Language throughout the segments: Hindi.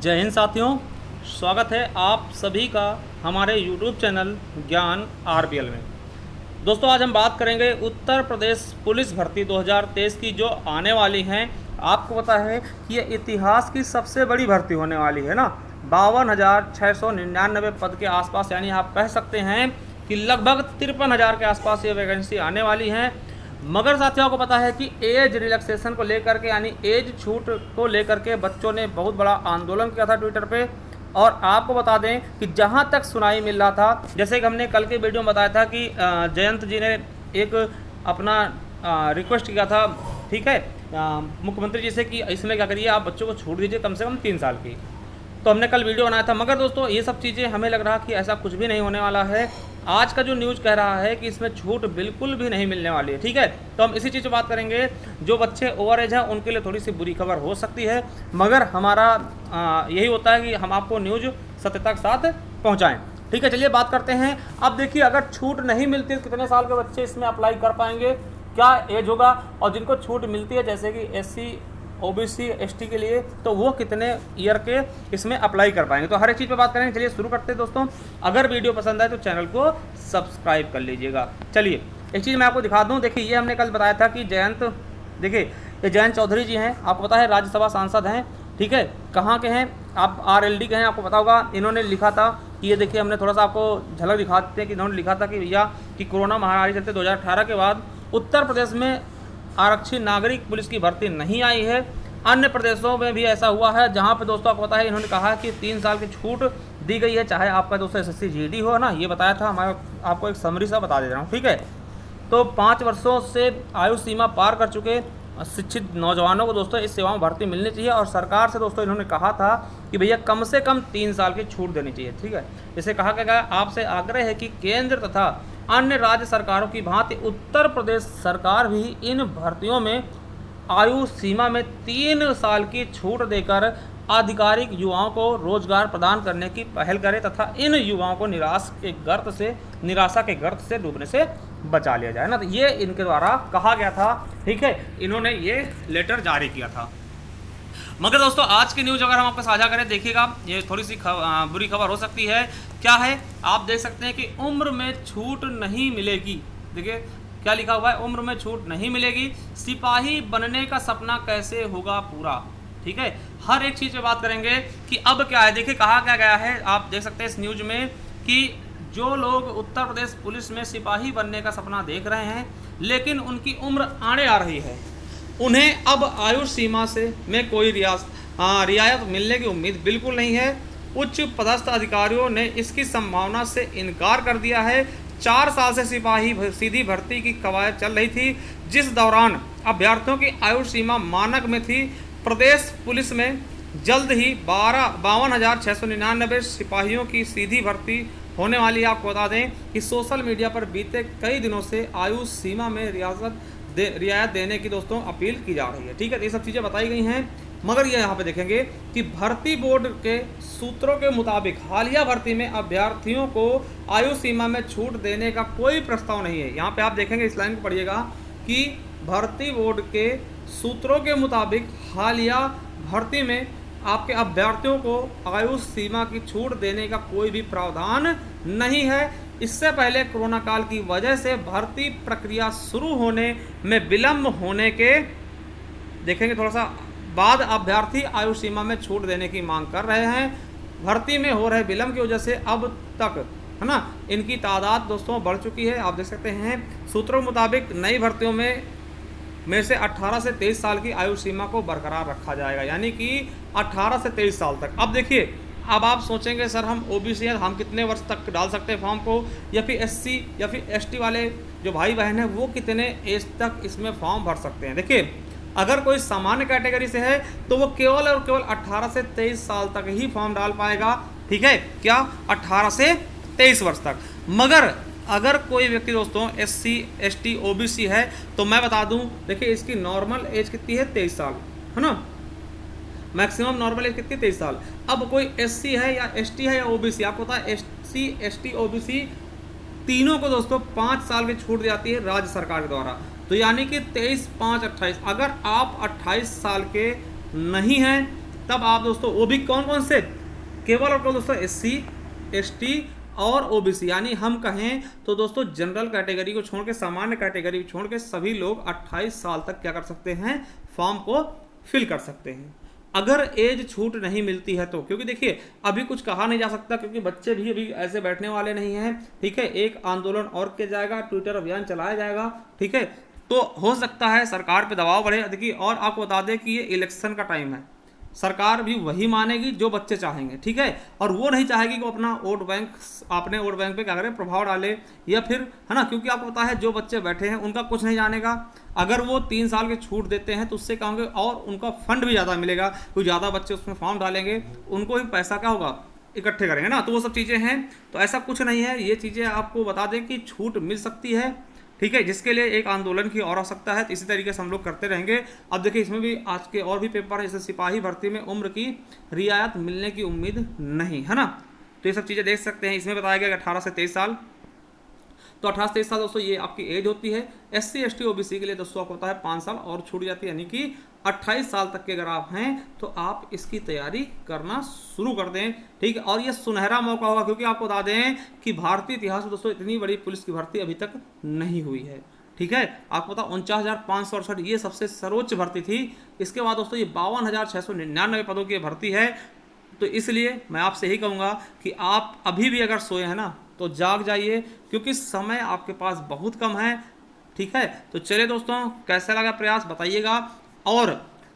जय हिंद साथियों, स्वागत है आप सभी का हमारे YouTube चैनल ज्ञान RBL में। दोस्तों, आज हम बात करेंगे उत्तर प्रदेश पुलिस भर्ती 2023 की जो आने वाली हैं। आपको पता है कि ये इतिहास की सबसे बड़ी भर्ती होने वाली है ना। 52,699 पद के आसपास, यानी आप कह सकते हैं कि लगभग 53,000 के आसपास ये वैकेंसी आने वाली हैं। मगर साथियों को पता है कि एज रिलैक्सेशन को लेकर के, यानी एज छूट को लेकर के बच्चों ने बहुत बड़ा आंदोलन किया था ट्विटर पे। और आपको बता दें कि जहां तक सुनाई मिल रहा था, जैसे कि हमने कल के वीडियो में बताया था कि जयंत जी ने एक अपना रिक्वेस्ट किया था, ठीक है, मुख्यमंत्री जी से कि इसमें क्या करिए, आप बच्चों को छूट दीजिए कम से कम 3 साल की। तो हमने कल वीडियो बनाया था। मगर दोस्तों, ये सब चीज़ें हमें लग रहा कि ऐसा कुछ भी नहीं होने वाला है। आज का जो न्यूज़ कह रहा है कि इसमें छूट बिल्कुल भी नहीं मिलने वाली है, ठीक है। तो हम इसी चीज़ पर बात करेंगे। जो बच्चे ओवर एज हैं उनके लिए थोड़ी सी बुरी खबर हो सकती है, मगर हमारा यही होता है कि हम आपको न्यूज़ सत्यता के साथ पहुँचाएँ, ठीक है। चलिए बात करते हैं। अब देखिए, अगर छूट नहीं मिलती तो कितने साल के बच्चे इसमें अप्लाई कर पाएंगे, क्या एज होगा, और जिनको छूट मिलती है जैसे कि SC OBC ST के लिए, तो वो कितने ईयर के इसमें अप्लाई कर पाएंगे। तो हर एक चीज़ पे बात करेंगे। चलिए शुरू करते हैं दोस्तों। अगर वीडियो पसंद आए तो चैनल को सब्सक्राइब कर लीजिएगा। चलिए एक चीज़ मैं आपको दिखा दूं। देखिए, ये हमने कल बताया था कि देखिए ये जयंत चौधरी जी हैं, आपको पता है राज्यसभा सांसद हैं, ठीक है। कहाँ के हैं आप? RLD के हैं, आपको पता होगा। इन्होंने लिखा था कि ये देखिए, हमने थोड़ा सा आपको झलक दिखा देते हैं कि इन्होंने लिखा था कि भैया कि कोरोना महामारी चलते 2018 के बाद उत्तर प्रदेश में आरक्षी नागरिक पुलिस की भर्ती नहीं आई है। अन्य प्रदेशों में भी ऐसा हुआ है, जहां पे दोस्तों आपको पता है इन्होंने कहा कि 3 साल की छूट दी गई है, चाहे आपका दोस्तों SSC GD हो ना। ये बताया था, मैं आपको एक समरी सा बता दे रहा हूँ, ठीक है। तो 5 वर्षों से आयु सीमा पार कर चुके शिक्षित नौजवानों को दोस्तों इस सेवा में भर्ती मिलनी चाहिए। और सरकार से दोस्तों इन्होंने कहा था कि भैया कम से कम 3 साल की छूट देनी चाहिए, ठीक है। इसे कहा गया, आपसे आग्रह है कि केंद्र तथा अन्य राज्य सरकारों की भांति उत्तर प्रदेश सरकार भी इन भर्तियों में आयु सीमा में 3 साल की छूट देकर आधिकारिक युवाओं को रोजगार प्रदान करने की पहल करे तथा इन युवाओं को निराशा के गर्त से डूबने से बचा लिया जाए ना। तो ये इनके द्वारा कहा गया था, ठीक है। इन्होंने ये लेटर जारी किया था। मगर दोस्तों, आज की न्यूज़ अगर हम आपको साझा करें, देखिएगा ये थोड़ी सी बुरी खबर हो सकती है। क्या है, आप देख सकते हैं कि उम्र में छूट नहीं मिलेगी। देखिए क्या लिखा हुआ है, उम्र में छूट नहीं मिलेगी, सिपाही बनने का सपना कैसे होगा पूरा, ठीक है। हर एक चीज़ पे बात करेंगे कि अब क्या है। देखिए कहा क्या गया है, आप देख सकते हैं इस न्यूज़ में कि जो लोग उत्तर प्रदेश पुलिस में सिपाही बनने का सपना देख रहे हैं लेकिन उनकी उम्र आने आ रही है, उन्हें अब आयु सीमा में कोई रियायत मिलने की उम्मीद बिल्कुल नहीं है। उच्च पदस्थ अधिकारियों ने इसकी संभावना से इनकार कर दिया है। 4 साल से सिपाही सीधी भर्ती की कवायद चल रही थी, जिस दौरान अभ्यर्थियों की आयु सीमा मानक में थी। प्रदेश पुलिस में जल्द ही 52,699 सिपाहियों की सीधी भर्ती होने वाली है। आपको बता दें कि सोशल मीडिया पर बीते कई दिनों से आयु सीमा में रियायत देने की दोस्तों अपील की जा रही है, ठीक है। ये सब चीज़ें बताई गई हैं। मगर ये यहाँ पे देखेंगे कि भर्ती बोर्ड के सूत्रों के मुताबिक हालिया भर्ती में अभ्यर्थियों को आयु सीमा में छूट देने का कोई प्रस्ताव नहीं है। यहाँ पे आप देखेंगे, इस लाइन को पढ़िएगा कि भर्ती बोर्ड के सूत्रों के मुताबिक हालिया भर्ती में आपके अभ्यर्थियों को आयु सीमा की छूट देने का कोई भी प्रावधान नहीं है। इससे पहले कोरोना काल की वजह से भर्ती प्रक्रिया शुरू होने में विलंब होने के देखेंगे थोड़ा सा बाद अभ्यर्थी आयु सीमा में छूट देने की मांग कर रहे हैं। भर्ती में हो रहे विलंब की वजह से अब तक, है ना, इनकी तादाद दोस्तों बढ़ चुकी है। आप देख सकते हैं सूत्रों के मुताबिक नई भर्तियों में से 18 से 23 साल की आयु सीमा को बरकरार रखा जाएगा, यानी कि 18 से 23 साल तक। अब देखिए, अब आप सोचेंगे सर हम OBC हैं, हम कितने वर्ष तक डाल सकते हैं फॉर्म को, या फिर SC या फिर ST वाले जो भाई बहन हैं वो कितने एज तक इसमें फॉर्म भर सकते हैं। देखिए, अगर कोई सामान्य कैटेगरी से है तो वो केवल और केवल 18 से 23 साल तक ही फॉर्म डाल पाएगा, ठीक है। क्या 18 से 23 वर्ष तक। मगर अगर कोई व्यक्ति दोस्तों SC ST OBC है तो मैं बता दूं, देखिए इसकी नॉर्मल एज कितनी है, 23 साल, है ना। मैक्सिमम नॉर्मल एज कितनी, 23 साल। अब कोई SC है या ST है या OBC, आपको पता है SC ST OBC तीनों को दोस्तों 5 साल की छूट दी जाती है राज्य सरकार के द्वारा। तो यानी कि 23, 5, 28, अगर आप 28 साल के नहीं हैं तब आप दोस्तों वो भी कौन कौन से, केवल और केवल दोस्तों SC ST और OBC, यानी हम कहें तो दोस्तों जनरल कैटेगरी को छोड़ के, सामान्य कैटेगरी को छोड़ के सभी लोग 28 साल तक क्या कर सकते हैं, फॉर्म को फिल कर सकते हैं। अगर एज छूट नहीं मिलती है तो, क्योंकि देखिए अभी कुछ कहा नहीं जा सकता, क्योंकि बच्चे भी अभी ऐसे बैठने वाले नहीं हैं, ठीक है। एक आंदोलन और किया जाएगा, ट्विटर अभियान चलाया जाएगा, ठीक है। तो हो सकता है सरकार पे दबाव बढ़े। देखिए और आपको बता दें कि ये इलेक्शन का टाइम है, सरकार भी वही मानेगी जो बच्चे चाहेंगे, ठीक है। और वो नहीं चाहेगी कि वो अपना वोट बैंक पे क्या करें, प्रभाव डाले या फिर, है ना, क्योंकि आपको पता है जो बच्चे बैठे हैं उनका कुछ नहीं जानेगा। अगर वो 3 साल के छूट देते हैं तो उससे क्या होंगे, और उनका फंड भी ज़्यादा मिलेगा, कुछ ज़्यादा बच्चे उसमें फॉर्म डालेंगे, उनको भी पैसा क्या होगा, इकट्ठे करेंगे ना। तो वो सब चीज़ें हैं, तो ऐसा कुछ नहीं है। ये चीज़ें आपको बता दें कि छूट मिल सकती है, ठीक है, जिसके लिए एक आंदोलन की और आवश्यकता है। तो इसी तरीके से हम लोग करते रहेंगे। अब देखिए इसमें भी आज के और भी पेपर है, जैसे सिपाही भर्ती में उम्र की रियायत मिलने की उम्मीद नहीं, है ना। तो ये सब चीज़ें देख सकते हैं। इसमें बताया गया 18 से 23 साल, तो 18 से 23 साल दोस्तों ये आपकी एज होती है। SC ST OBC के लिए दोस्तों आपको पता है 5 साल और छूट जाती है, यानी कि 28 साल तक के अगर आप हैं तो आप इसकी तैयारी करना शुरू कर दें, ठीक है। और ये सुनहरा मौका होगा, क्योंकि आपको बता दें कि भारतीय इतिहास में दोस्तों इतनी बड़ी पुलिस की भर्ती अभी तक नहीं हुई है, ठीक है। आपको पता 49,568 ये सबसे सर्वोच्च भर्ती थी। इसके बाद दोस्तों ये 52,699 पदों की भर्ती है। तो इसलिए मैं आपसे यही कहूँगा कि आप अभी भी अगर सोए हैं ना तो जाग जाइए, क्योंकि समय आपके पास बहुत कम है, ठीक है। तो चलिए दोस्तों, कैसा लगा प्रयास बताइएगा। और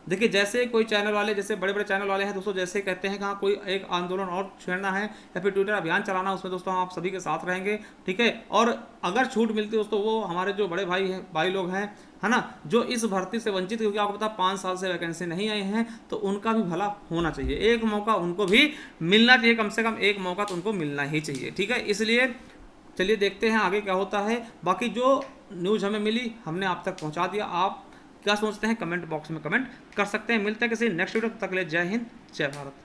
देखिए जैसे कोई चैनल वाले, जैसे बड़े बड़े चैनल वाले हैं दोस्तों, जैसे कहते हैं कि हाँ कोई एक आंदोलन और छेड़ना है या फिर ट्विटर अभियान चलाना, उसमें दोस्तों आप सभी के साथ रहेंगे, ठीक है। और अगर छूट मिलती है दोस्तों, वो हमारे जो बड़े भाई लोग हैं, है ना, जो इस भर्ती से वंचित, क्योंकि आपको पता 5 साल से वैकेंसी नहीं आई हैं, तो उनका भी भला होना चाहिए। एक मौका उनको भी मिलना चाहिए, कम से कम एक मौका तो उनको मिलना ही चाहिए, ठीक है। इसलिए चलिए देखते हैं आगे क्या होता है। बाकी जो न्यूज़ हमें मिली हमने आप तक पहुंचा दिया। आप क्या सोचते हैं कमेंट बॉक्स में कमेंट कर सकते हैं। मिलते हैं किसी नेक्स्ट वीडियो, तक के लिए जय हिंद जय भारत।